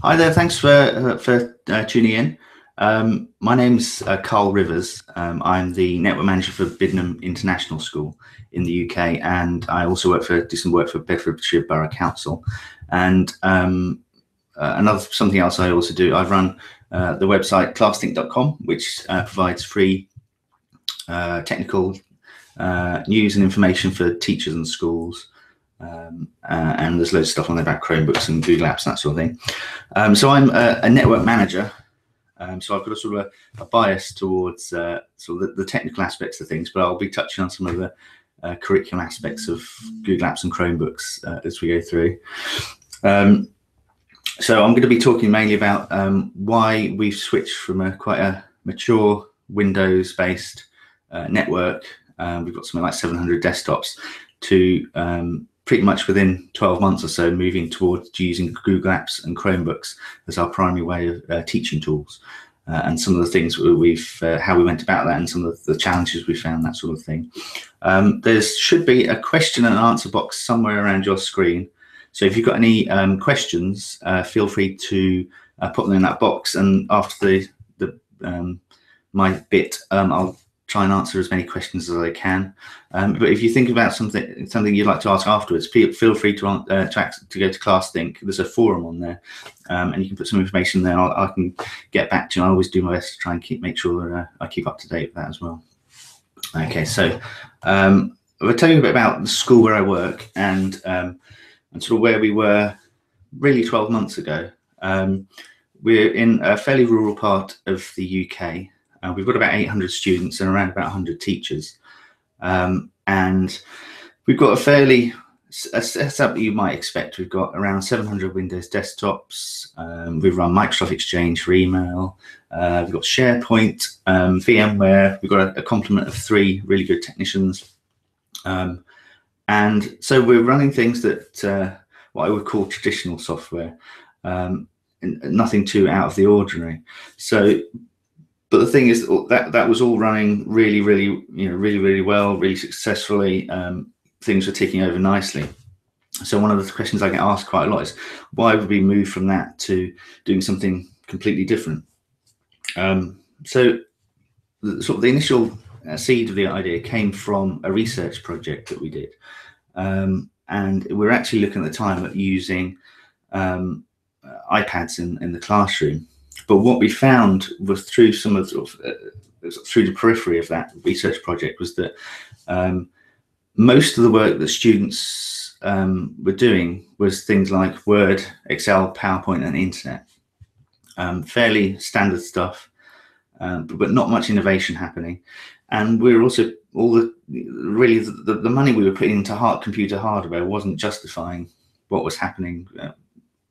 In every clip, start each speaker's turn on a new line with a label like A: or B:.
A: Hi there, thanks for tuning in. My name's Carl Rivers. I'm the network manager for Biddenham International School in the UK, and I also do some work for Bedfordshire Borough Council. And something else I also do, I run the website ClassThink.com, which provides free technical news and information for teachers and schools. And there's loads of stuff on there about Chromebooks and Google Apps and that sort of thing. So I'm a network manager, so I've got a sort of a bias towards sort of the technical aspects of things, but I'll be touching on some of the curriculum aspects of Google Apps and Chromebooks as we go through. So I'm going to be talking mainly about why we've switched from quite a mature Windows-based network. We've got something like 700 desktops to pretty much within 12 months or so moving towards using Google Apps and Chromebooks as our primary way of teaching tools, and some of the things how we went about that, and some of the challenges we found, that sort of thing. There should be a question and answer box somewhere around your screen, so if you've got any questions, feel free to put them in that box, and after my bit, I'll try and answer as many questions as I can. But if you think about something you'd like to ask afterwards, feel free to go to ClassThink. There's a forum on there, and you can put some information there. I can get back to you. I always do my best to try and make sure that I keep up to date with that as well. Okay, so I'll tell you a bit about the school where I work and sort of where we were really 12 months ago. We're in a fairly rural part of the UK. We've got about 800 students and around about 100 teachers. And we've got a setup that you might expect. We've got around 700 Windows desktops. We run Microsoft Exchange for email. We've got SharePoint, VMware. We've got a complement of 3 really good technicians. And so we're running things that what I would call traditional software, nothing too out of the ordinary. But the thing is that was all running really well, really successfully. Things were ticking over nicely. So one of the questions I get asked quite a lot is, why would we move from that to doing something completely different? So the initial seed of the idea came from a research project that we did, and we were actually looking at the time at using iPads in the classroom. But what we found was through through the periphery of that research project was that most of the work that students were doing was things like Word, Excel, PowerPoint, and Internet. Fairly standard stuff, but not much innovation happening. And we were also the money we were putting into computer hardware wasn't justifying what was happening.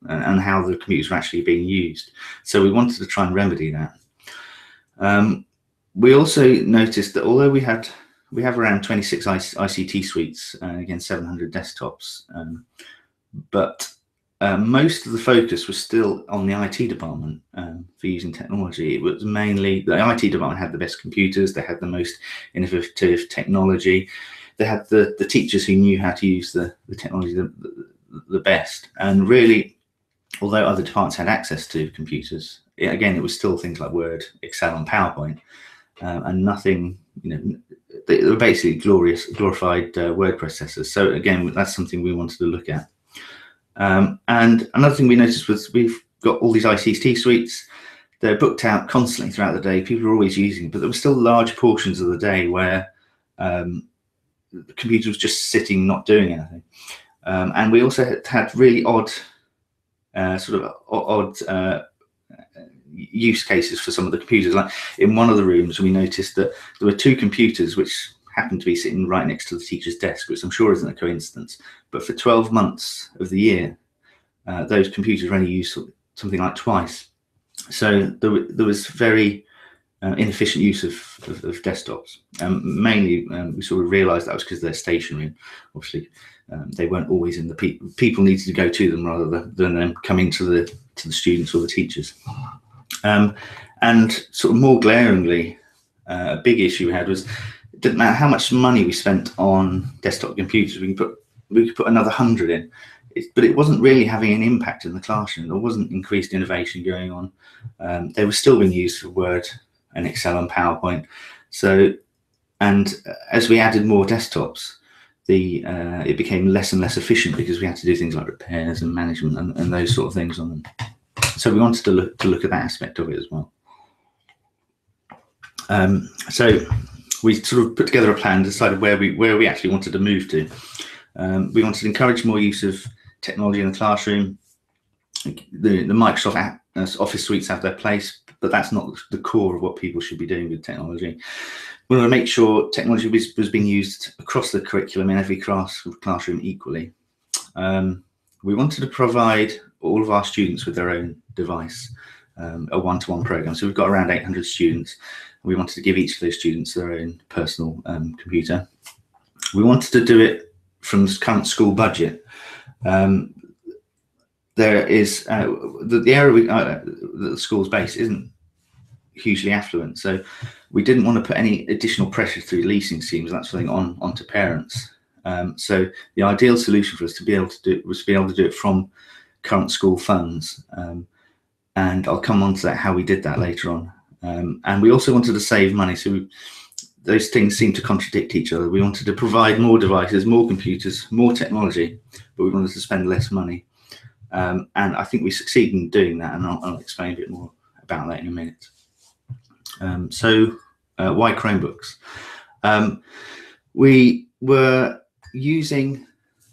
A: And how the computers were actually being used. So we wanted to try and remedy that. We also noticed that although we have around 26 ICT suites, again 700 desktops, but most of the focus was still on the IT department for using technology. It was mainly the IT department had the best computers, they had the most innovative technology, they had the teachers who knew how to use the technology the best, and really, although other departments had access to computers, again, it was still things like Word, Excel, and PowerPoint, and nothing, they were basically glorified word processors. So again, that's something we wanted to look at. And another thing we noticed was we've got all these ICT suites. They're booked out constantly throughout the day. People are always using it, but there were still large portions of the day where the computer was just sitting, not doing anything. And we also had really odd use cases for some of the computers. Like in one of the rooms, we noticed that there were 2 computers which happened to be sitting right next to the teacher's desk, which I'm sure isn't a coincidence. But for 12 months of the year, those computers were only used something like twice. So there was very inefficient use of desktops. Mainly, we sort of realised that was because they're stationary. Obviously, they weren't always in the people needed to go to them rather than them coming to the students or the teachers. And sort of more glaringly, a big issue we had was it didn't matter how much money we spent on desktop computers. We could put another 100 in. but it wasn't really having an impact in the classroom. There wasn't increased innovation going on. They were still being used for Word and Excel and PowerPoint. So, and as we added more desktops, it became less and less efficient because we had to do things like repairs and management and those sort of things on them. So we wanted to look at that aspect of it as well. So we sort of put together a plan, decided where we actually wanted to move to. We wanted to encourage more use of technology in the classroom. The Microsoft Office suites have their place, but that's not the core of what people should be doing with technology. We want to make sure technology was being used across the curriculum in every classroom equally. We wanted to provide all of our students with their own device, a one-to-one program. So we've got around 800 students. We wanted to give each of those students their own personal computer. We wanted to do it from the current school budget. There is the area that the school's based isn't hugely affluent, so we didn't want to put any additional pressure through leasing schemes, that sort of thing, onto parents. So the ideal solution for us to be able to do it from current school funds, and I'll come on to that, how we did that later on. And we also wanted to save money, so those things seem to contradict each other. We wanted to provide more devices, more computers, more technology, but we wanted to spend less money. And I think we succeeded in doing that, and I'll explain a bit more about that in a minute. So why Chromebooks? We were using,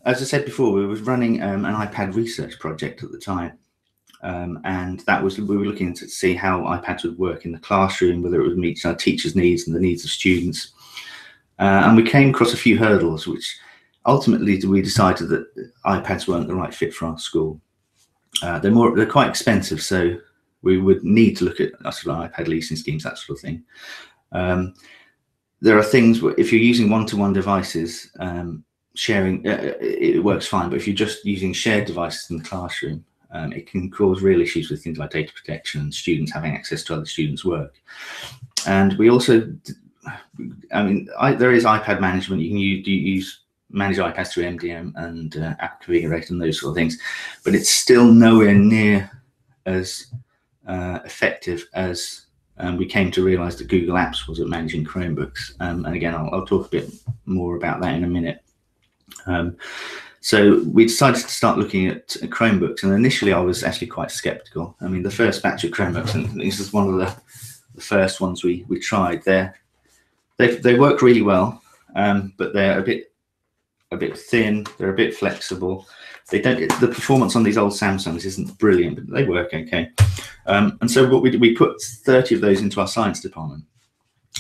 A: as I said before, we were running an iPad research project at the time. And that was, we were looking to see how iPads would work in the classroom, whether it would meet our teachers' needs and the needs of students. And we came across a few hurdles, which ultimately we decided that iPads weren't the right fit for our school. They're quite expensive, so we would need to look at sort of iPad leasing schemes, that sort of thing. There are things where if you're using one-to-one devices, sharing, it works fine, but if you're just using shared devices in the classroom, it can cause real issues with things like data protection, students having access to other students' work. And we also, I mean, there is iPad management. You can manage iPads through MDM and app configurator and those sort of things, but it's still nowhere near as effective as we came to realize that Google Apps was at managing Chromebooks. And again, I'll talk a bit more about that in a minute. So we decided to start looking at Chromebooks, and initially I was actually quite skeptical. I mean, the first batch of Chromebooks, and this is one of the first ones we tried. They work really well, but they're a bit thin. They're a bit flexible. The performance on these old Samsungs isn't brilliant, but they work okay. And so what we put 30 of those into our science department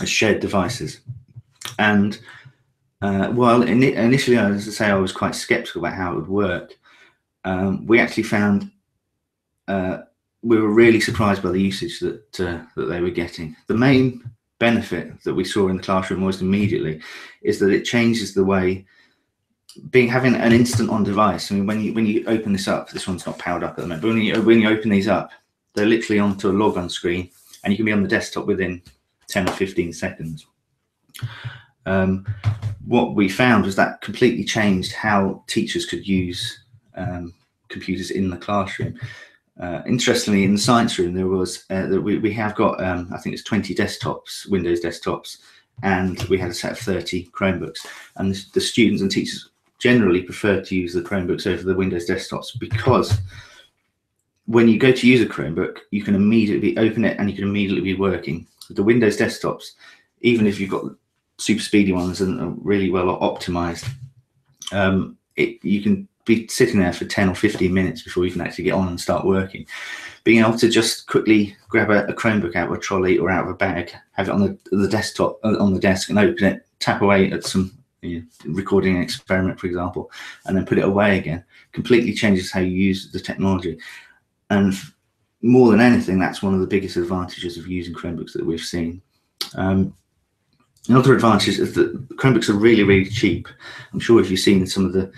A: as shared devices, and well, initially, as I say, I was quite skeptical about how it would work. We actually found we were really surprised by the usage that they were getting. The main benefit that we saw in the classroom almost immediately is that it changes the way having an instant on device. I mean, when you open this up, this one's not powered up at the moment, but when you open these up, they're literally onto a log on screen, and you can be on the desktop within 10 or 15 seconds. What we found was that completely changed how teachers could use computers in the classroom. Interestingly, in the science room, there was we have got I think it's 20 desktops, Windows desktops, and we had a set of 30 Chromebooks. And the students and teachers generally prefer to use the Chromebooks over the Windows desktops, because when you go to use a Chromebook, you can immediately open it and you can immediately be working. With the Windows desktops, even if you've got super speedy ones and are really well optimized, you can be sitting there for 10 or 15 minutes before you can actually get on and start working. Being able to just quickly grab a Chromebook out of a trolley or out of a bag, have it on the desktop, on the desk, and open it, tap away at some recording an experiment, for example, and then put it away again, completely changes how you use the technology. And more than anything, that's one of the biggest advantages of using Chromebooks that we've seen. Another advantage is that Chromebooks are really, really cheap. I'm sure if you've seen some of the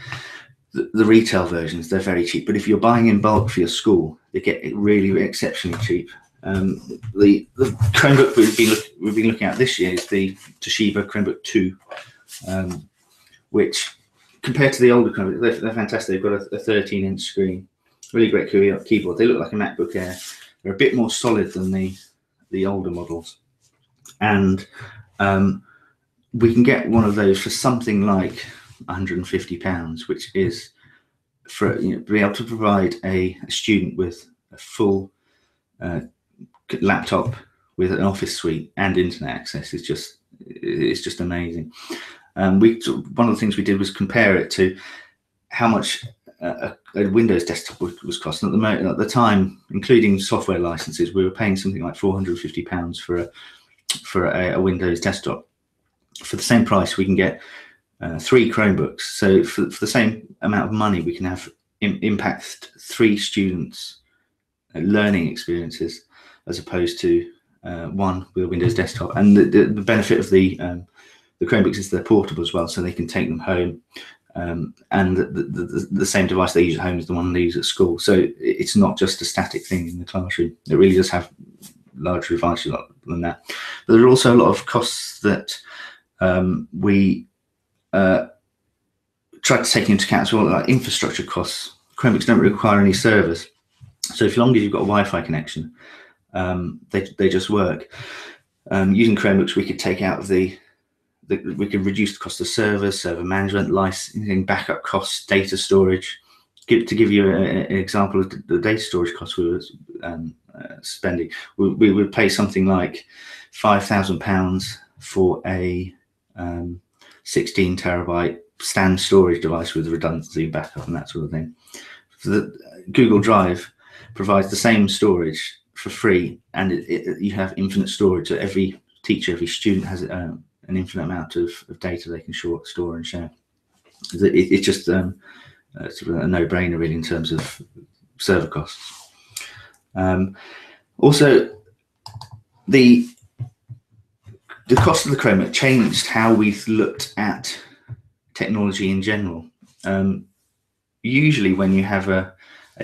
A: retail versions, they're very cheap. But if you're buying in bulk for your school, they get really, really exceptionally cheap. The Chromebook we've been looking at this year is the Toshiba Chromebook 2, which compared to the older Chromebooks, they're fantastic. They've got a 13-inch screen, really great keyboard. They look like a MacBook Air. They're a bit more solid than the older models, and we can get one of those for something like £150, which is for be able to provide a student with a full laptop with an office suite and internet access. It's just amazing. One of the things we did was compare it to how much a Windows desktop was costing. At the time, including software licenses, we were paying something like £450 for a Windows desktop. For the same price, we can get 3 Chromebooks. So for the same amount of money, we can have impact 3 students' learning experiences, as opposed to one with a Windows desktop. And the benefit of the Chromebooks is they're portable as well, so they can take them home. And the same device they use at home is the one they use at school. So it's not just a static thing in the classroom. It really does have larger advantages than that. But there are also a lot of costs that we try to take into account as well, like infrastructure costs. Chromebooks don't require any servers, so as long as you've got a Wi-Fi connection, they just work. Using Chromebooks, we could take out we can reduce the cost of server management, licensing, backup costs, data storage. To give you an example of the data storage costs we were spending, we would pay something like £5,000 for a 16 terabyte stand storage device with redundancy, backup, and that sort of thing. Google Drive provides the same storage for free, and you have infinite storage. So every teacher, every student has an infinite amount of data they can store and share. It's just sort of a no-brainer really in terms of server costs. Also, the cost of the Chromebook changed how we've looked at technology in general. Usually when you have a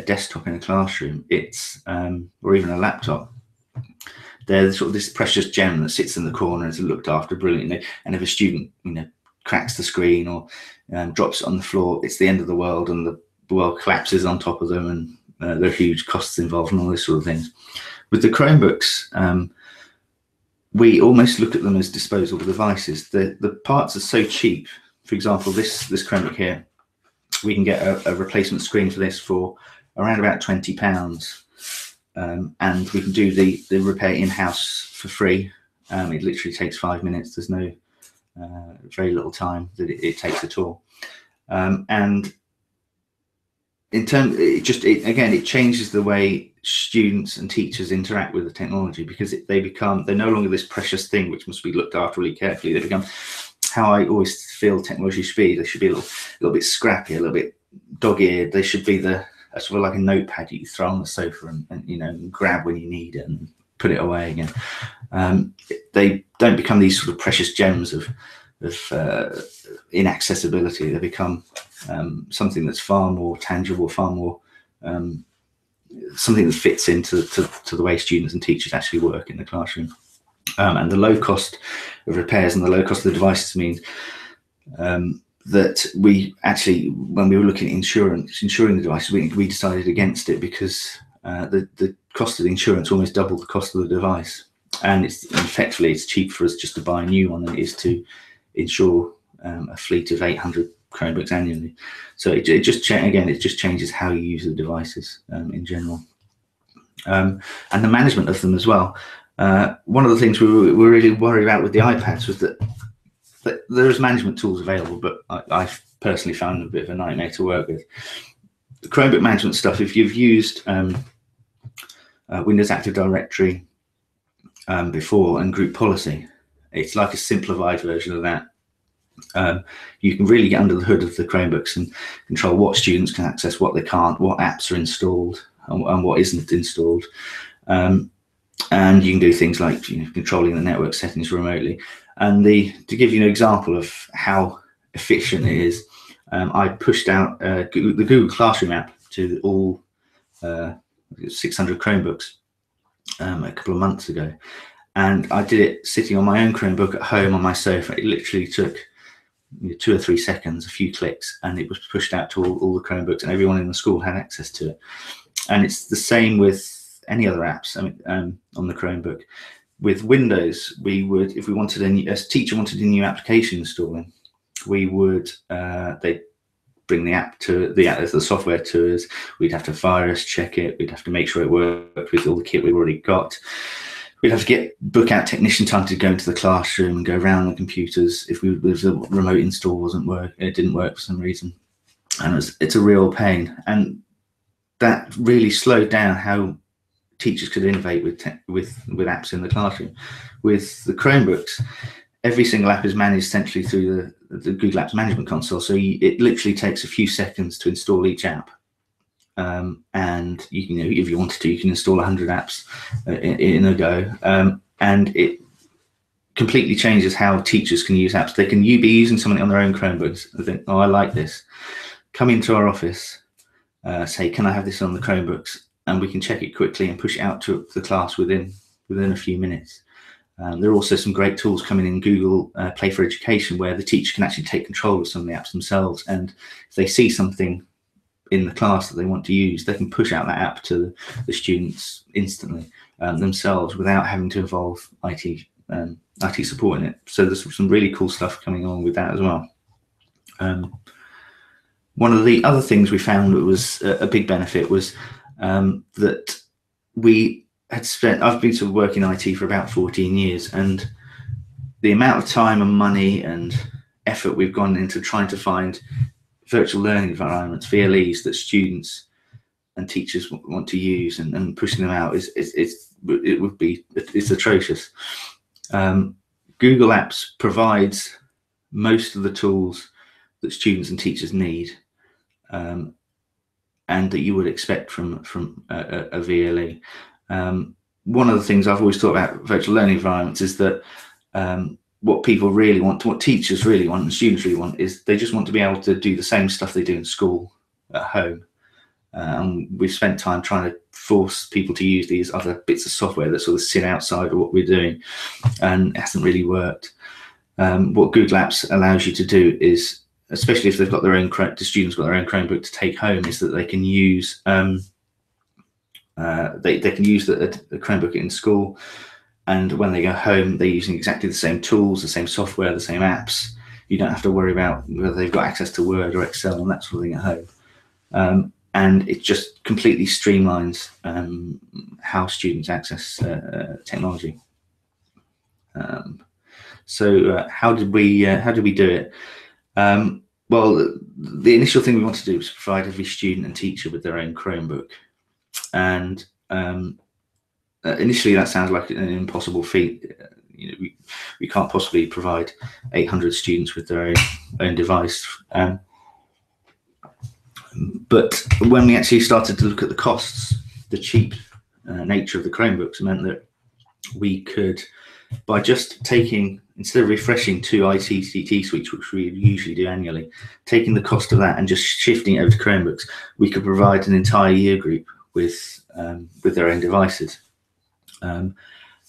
A: desktop in a classroom, it's or even a laptop, there's sort of this precious gem that sits in the corner and is looked after brilliantly. And if a student, cracks the screen or drops it on the floor, it's the end of the world, and the world collapses on top of them, and there are huge costs involved and all this sort of things. With the Chromebooks, we almost look at them as disposable devices. The parts are so cheap. For example, this Chromebook here, we can get a replacement screen for this for around about £20. And we can do the repair in-house for free. It literally takes 5 minutes. There's no very little time that it takes at all. And in terms, it changes the way students and teachers interact with the technology, because they're no longer this precious thing which must be looked after really carefully. They become, how I always feel technology should be. They should be a little bit scrappy, a little bit dog-eared. They should be sort of like a notepad you throw on the sofa and grab when you need it and put it away again. They don't become these sort of precious gems of inaccessibility. They become something that's far more tangible, far more something that fits into the way students and teachers actually work in the classroom. And the low cost of repairs and the low cost of the devices means that we actually, when we were looking at insuring the devices, we decided against it, because the cost of the insurance almost doubled the cost of the device, and effectively it's cheaper for us just to buy a new one than it is to insure a fleet of 800 Chromebooks annually. So it just changes how you use the devices in general, and the management of them as well. One of the things we were really worried about with the iPads was that there's management tools available, but I personally found them a bit of a nightmare to work with. The Chromebook management stuff, if you've used Windows Active Directory before and group policy, it's like a simplified version of that. You can really get under the hood of the Chromebooks and control what students can access, what they can't, what apps are installed and what isn't installed. And you can do things like controlling the network settings remotely. And to give you an example of how efficient it is, I pushed out the Google Classroom app to all 600 Chromebooks a couple of months ago. And I did it sitting on my own Chromebook at home on my sofa. It literally took 2 or 3 seconds, a few clicks, and it was pushed out to all the Chromebooks, and everyone in the school had access to it. And it's the same with any other apps. I mean, on the Chromebook. With Windows, we would, if we wanted a teacher wanted a new application installing, we would they bring the app to the software to us. We'd have to virus check it. We'd have to make sure it worked with all the kit we've already got. We'd have to book out technician time to go into the classroom and go around the computers if the remote install it didn't work for some reason, and it's a real pain. And that really slowed down how teachers could innovate with apps in the classroom. With the Chromebooks, every single app is managed centrally through the Google Apps management console. So it literally takes a few seconds to install each app. And if you wanted to, you can install 100 apps in a go. And it completely changes how teachers can use apps. They can be using something on their own Chromebooks and think, oh, I like this. Come into our office, say, can I have this on the Chromebooks? And we can check it quickly and push it out to the class within a few minutes. There are also some great tools coming in Google Play for Education, where the teacher can actually take control of some of the apps themselves. And if they see something in the class that they want to use, they can push out that app to the students instantly themselves without having to involve IT support in it. So there's some really cool stuff coming on with that as well. One of the other things we found that was a big benefit was that we had spent, I've been to work in IT for about 14 years, and the amount of time and money and effort we've gone into trying to find virtual learning environments, VLEs, that students and teachers want to use and pushing them out it's atrocious. Google Apps provides most of the tools that students and teachers need, and that you would expect from a VLE. One of the things I've always thought about virtual learning environments is that what people really want, what teachers really want and students really want, is they just want to be able to do the same stuff they do in school at home. We've spent time trying to force people to use these other bits of software that sort of sit outside of what we're doing, and it hasn't really worked. What Google Apps allows you to do is, especially if they've got their own, the students got their own Chromebook to take home, is that they can use they can use the Chromebook in school, and when they go home, they're using exactly the same tools, the same software, the same apps. You don't have to worry about whether they've got access to Word or Excel and that sort of thing at home. And it just completely streamlines how students access technology. So how did we do it? Well, the initial thing we wanted to do was provide every student and teacher with their own Chromebook, and initially that sounds like an impossible feat. We can't possibly provide 800 students with their own device. But when we actually started to look at the costs, the cheap nature of the Chromebooks meant that we could, by just taking, instead of refreshing 2 ICT suites, which we usually do annually, taking the cost of that and just shifting it over to Chromebooks, we could provide an entire year group with their own devices.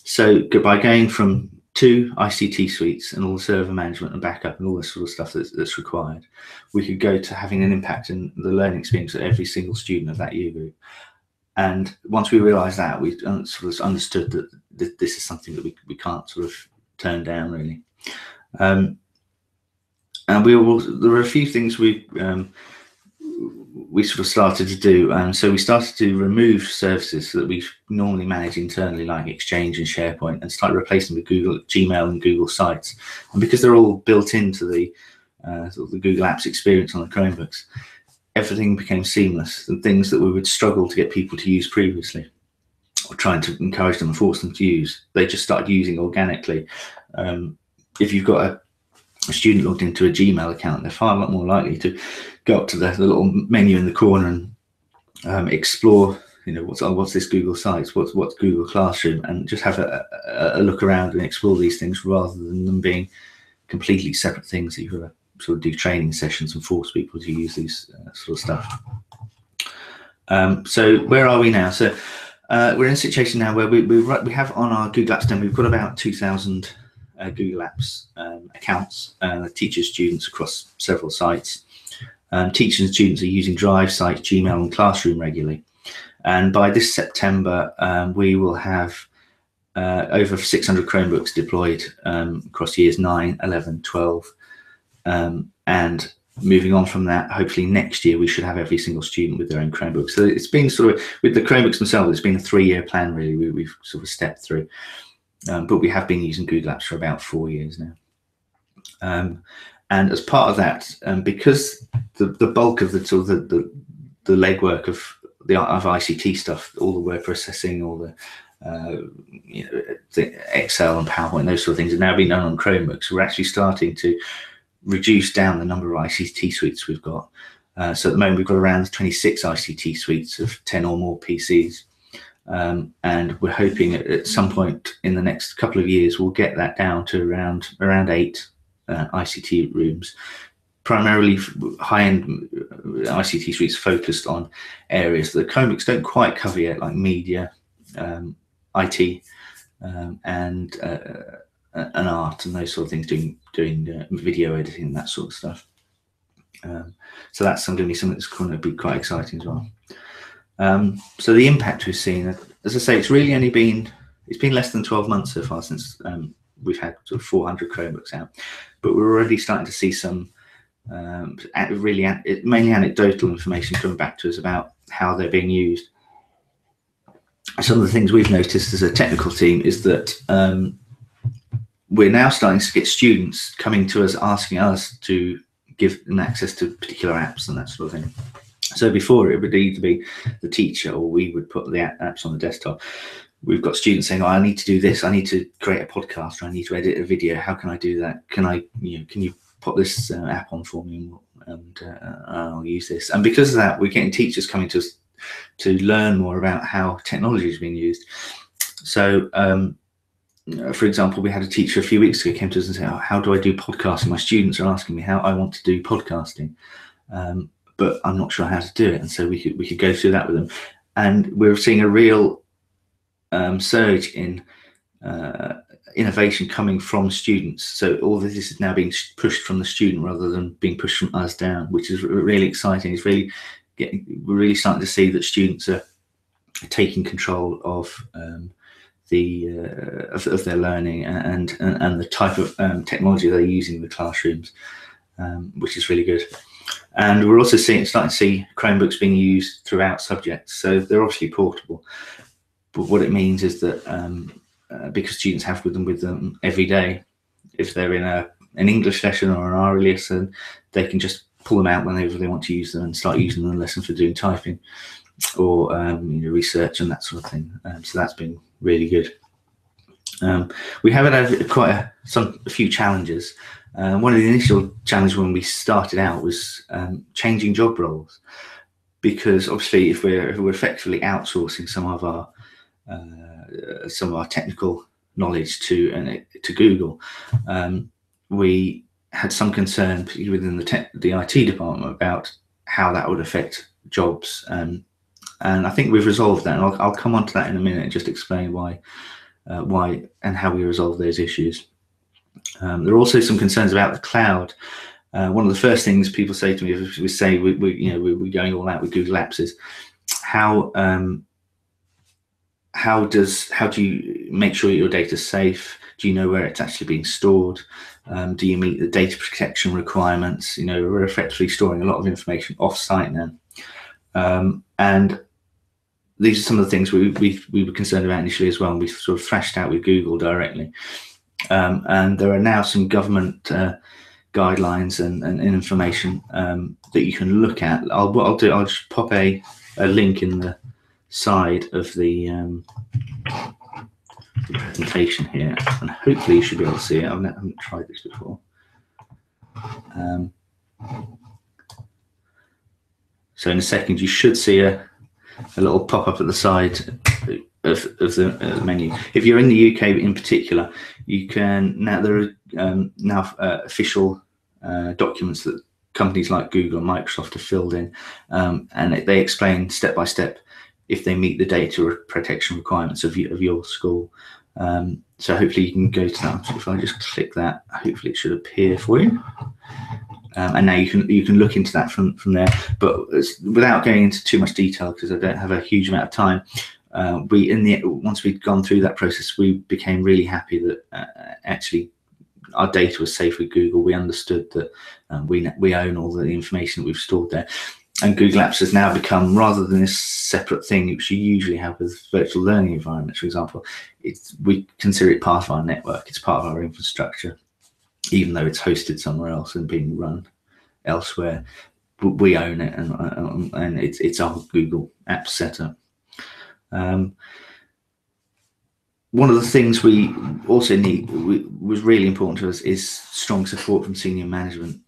A: So by going from 2 ICT suites and all the server management and backup and all this sort of stuff that's required, we could go to having an impact in the learning experience of every single student of that year group. And once we realised that, we sort of understood that this is something that we can't sort of turn down, really. And there were a few things we sort of started to do. So we started to remove services that we normally manage internally, like Exchange and SharePoint, and start replacing with Google Gmail and Google Sites. And because they're all built into the sort of the Google Apps experience on the Chromebooks, everything became seamless. The things that we would struggle to get people to use previously, or trying to encourage them and force them to use, they just started using organically. If you've got a student logged into a Gmail account, they're far a lot more likely to go up to the little menu in the corner and explore, what's this Google Sites, what's Google Classroom, and just have a look around and explore these things, rather than them being completely separate things that you've got to sort of do training sessions and force people to use these sort of stuff. So where are we now? So we're in a situation now where we have on our Google Apps Den, we've got about 2,000 Google Apps accounts, teachers, students across several sites. Teachers and students are using Drive, Sites, Gmail and Classroom regularly. And by this September, we will have over 600 Chromebooks deployed across years 9, 11, 12. And moving on from that, hopefully next year we should have every single student with their own Chromebook. So it's been sort of, with the Chromebooks themselves, it's been a 3-year plan really. We've sort of stepped through. But we have been using Google Apps for about 4 years now. And as part of that, because the bulk of the legwork of ICT stuff, all the word processing, all the the Excel and PowerPoint, those sort of things are now being done on Chromebooks. We're actually starting to reduce down the number of ICT suites we've got. So at the moment we've got around 26 ICT suites of 10 or more PCs. And we're hoping at some point in the next couple of years we'll get that down to around 8 ICT rooms, primarily high-end ICT suites focused on areas that the Chromebooks don't quite cover yet, like media, IT, and art and those sort of things, doing video editing and that sort of stuff. So that's going to be something that's going to be quite exciting as well. So the impact we've seen, as I say, it's really only been, it's been less than 12 months so far since we've had sort of 400 Chromebooks out, but we're already starting to see some really mainly anecdotal information coming back to us about how they're being used. Some of the things we've noticed as a technical team is that we're now starting to get students coming to us asking us to give them access to particular apps and that sort of thing. So before, it would either be the teacher or we would put the apps on the desktop. We've got students saying, oh, I need to do this, I need to create a podcast, or I need to edit a video, how can I do that? Can you put this app on for me, and I'll use this. And because of that, we're getting teachers coming to us to learn more about how technology is being used. So for example, we had a teacher a few weeks ago came to us and said, oh, how do I do podcasting? My students are asking me how I want to do podcasting, but I'm not sure how to do it. And so we could go through that with them. And we're seeing a real surge in innovation coming from students. So all of this is now being pushed from the student rather than being pushed from us down, which is really exciting. It's really we're really starting to see that students are taking control of their learning and the type of technology they're using in the classrooms, which is really good. And we're also starting to see Chromebooks being used throughout subjects. So they're obviously portable, but what it means is that because students have them with them every day, if they're in an English lesson or an RE lesson, they can just pull them out whenever they want to use them and start using them in the lesson for doing typing or research and that sort of thing. So that's been really good. We have had quite a few challenges. One of the initial challenges when we started out was changing job roles, because obviously if we're effectively outsourcing some of our technical knowledge to Google, we had some concern within the IT department about how that would affect jobs, and I think we've resolved that, and I'll come on to that in a minute and just explain why and how we resolve those issues. There are also some concerns about the cloud. One of the first things people say to me is we say we're going all out with Google Apps is how do you make sure your data is safe? Do you know where it's actually being stored? Do you meet the data protection requirements? We're effectively storing a lot of information off-site now, and these are some of the things we were concerned about initially as well, and we sort of thrashed out with Google directly. And there are now some government guidelines and information that you can look at. What I'll do, I'll just pop a link in the side of the presentation here, and hopefully you should be able to see it. I haven't tried this before. So in a second, you should see a little pop-up at the side of the menu. If you're in the UK in particular, you can now, there are official documents that companies like Google and Microsoft have filled in, and they explain step by step if they meet the data protection requirements of your school. So hopefully you can go to that. So if I just click that, hopefully it should appear for you. And now you can look into that from there. But without going into too much detail, because I don't have a huge amount of time, once we'd gone through that process, we became really happy that actually our data was safe with Google. We understood that we own all the information that we've stored there. And Google Apps has now become, rather than this separate thing which you usually have with virtual learning environments, for example, we consider it part of our network. It's part of our infrastructure, even though it's hosted somewhere else and being run elsewhere. We own it, and it's our Google Apps setup. One of the things we also was really important to us is strong support from senior management.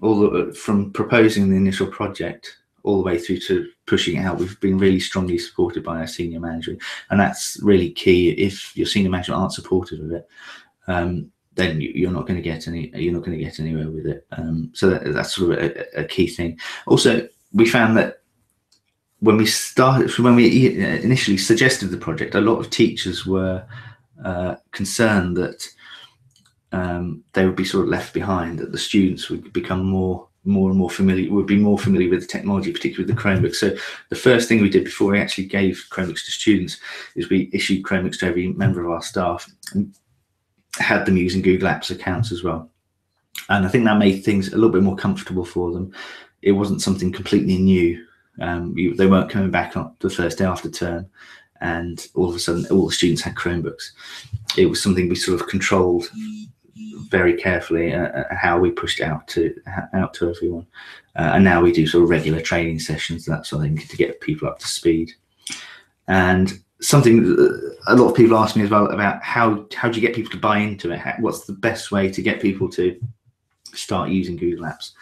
A: From proposing the initial project all the way through to pushing it out, we've been really strongly supported by our senior management, and that's really key. If your senior management aren't supportive of it, then you're not going to get anywhere with it. So that's sort of a key thing. Also, we found that when we initially suggested the project, a lot of teachers were concerned that they would be sort of left behind, that the students would become more and more familiar with the technology, particularly with the Chromebook. So the first thing we did before we actually gave Chromebooks to students is we issued Chromebooks to every member of our staff and had them using Google Apps accounts as well. And I think that made things a little bit more comfortable for them. It wasn't something completely new. They weren't coming back on the first day after term and all of a sudden all the students had Chromebooks. It was something we sort of controlled very carefully, how we pushed out to everyone. And now we do sort of regular training sessions, that sort of thing, to get people up to speed. And something a lot of people ask me as well about how do you get people to buy into it? What's the best way to get people to start using Google Apps?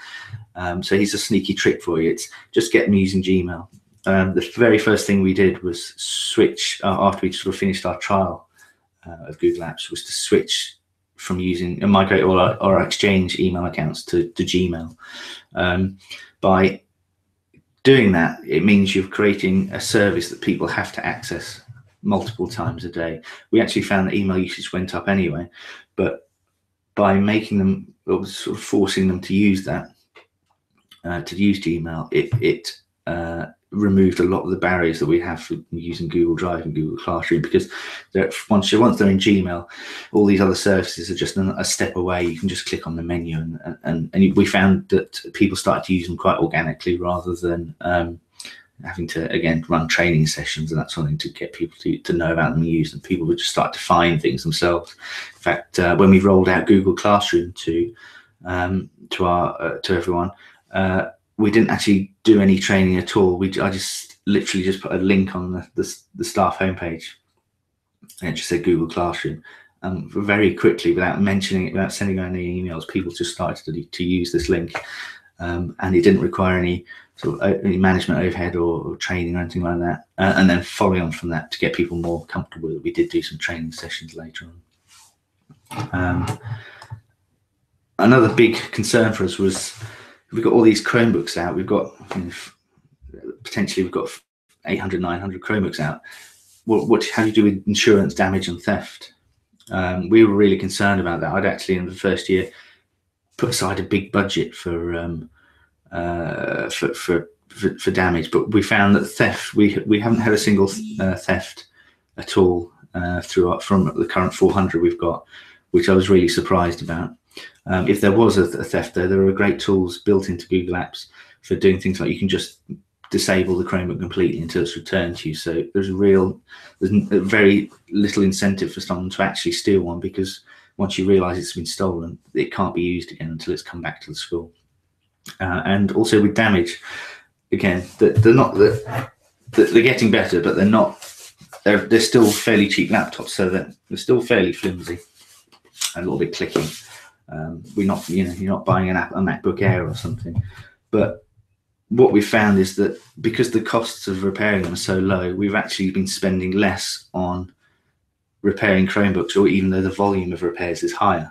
A: So here's a sneaky trick for you. It's just get them using Gmail. The very first thing we did was switch, after we sort of finished our trial of Google Apps, was to switch from using and migrate all our Exchange email accounts to Gmail. By doing that, it means you're creating a service that people have to access multiple times a day. We actually found that email usage went up anyway, but by making them, or sort of forcing them to use that, to use Gmail, it removed a lot of the barriers that we have for using Google Drive and Google Classroom, because once they're in Gmail, all these other services are just a step away. You can just click on the menu, and we found that people started to use them quite organically, rather than having to, again, run training sessions and that sort of thing to get people to know about them and use them. People would just start to find things themselves. In fact, when we rolled out Google Classroom to everyone, we didn't actually do any training at all. I just literally just put a link on the staff homepage, and it just said Google Classroom. Very quickly, without mentioning it, without sending out any emails, people just started to use this link, and it didn't require any sort of any management overhead or training or anything like that. And then following on from that, to get people more comfortable with it, we did do some training sessions later on. Another big concern for us was, we've got all these Chromebooks out. We've got potentially we've got 800, 900 Chromebooks out. How do you do with insurance, damage, and theft? We were really concerned about that. I'd actually, in the first year, put aside a big budget for damage, but we found that theft. We haven't had a single theft at all from the current 400 we've got, which I was really surprised about. If there was a theft there are great tools built into Google Apps for doing things like you can just disable the Chromebook completely until it's returned to you. So there's very little incentive for someone to actually steal one, because once you realise it's been stolen, it can't be used again until it's come back to the school. And also with damage, again, they're getting better, but they're not. They're still fairly cheap laptops, so they're still fairly flimsy, a little bit clicky. You're not buying a MacBook Air or something. But what we found is that because the costs of repairing them are so low, we've actually been spending less on repairing Chromebooks, or even though the volume of repairs is higher.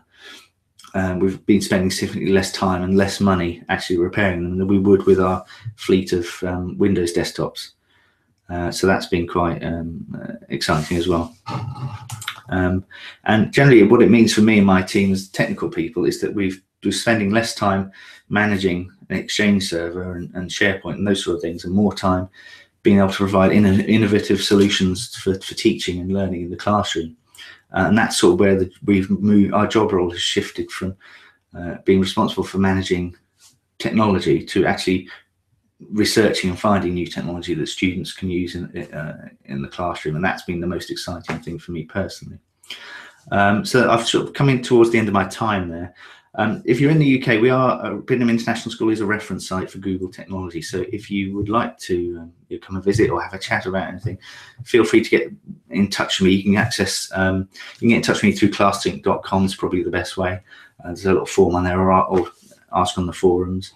A: We've been spending significantly less time and less money actually repairing them than we would with our fleet of Windows desktops. So that's been quite exciting as well. And generally what it means for me and my team as technical people is that we're spending less time managing an Exchange server and SharePoint and those sort of things, and more time being able to provide innovative solutions for teaching and learning in the classroom. And that's sort of where we've moved. Our job role has shifted from being responsible for managing technology to actually researching and finding new technology that students can use in the classroom, and that's been the most exciting thing for me personally. So I've sort of coming towards the end of my time there. If you're in the UK, Biddenham International School is a reference site for Google technology. So if you would like to come and visit or have a chat about anything, feel free to get in touch with me. You can access, you can get in touch with me through ClassThink.com is probably the best way. There's a little form on there, or ask on the forums.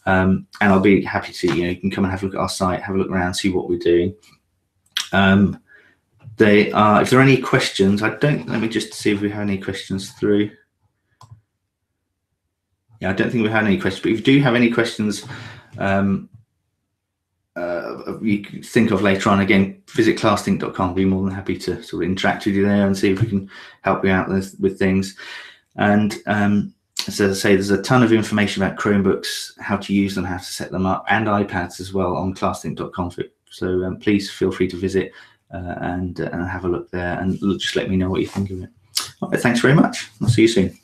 A: And I'll be happy to, you can come and have a look at our site, have a look around, see what we're doing. If there are any questions, let me just see if we have any questions through. Yeah, I don't think we've had any questions, but if you do have any questions you can think of later on, again, visit ClassThink.com. I'll be more than happy to sort of interact with you there and see if we can help you out with things. And so as I say, there's a ton of information about Chromebooks, how to use them, how to set them up, and iPads as well on ClassThink.com. So please feel free to visit and have a look there, and just let me know what you think of it. All right, thanks very much. I'll see you soon.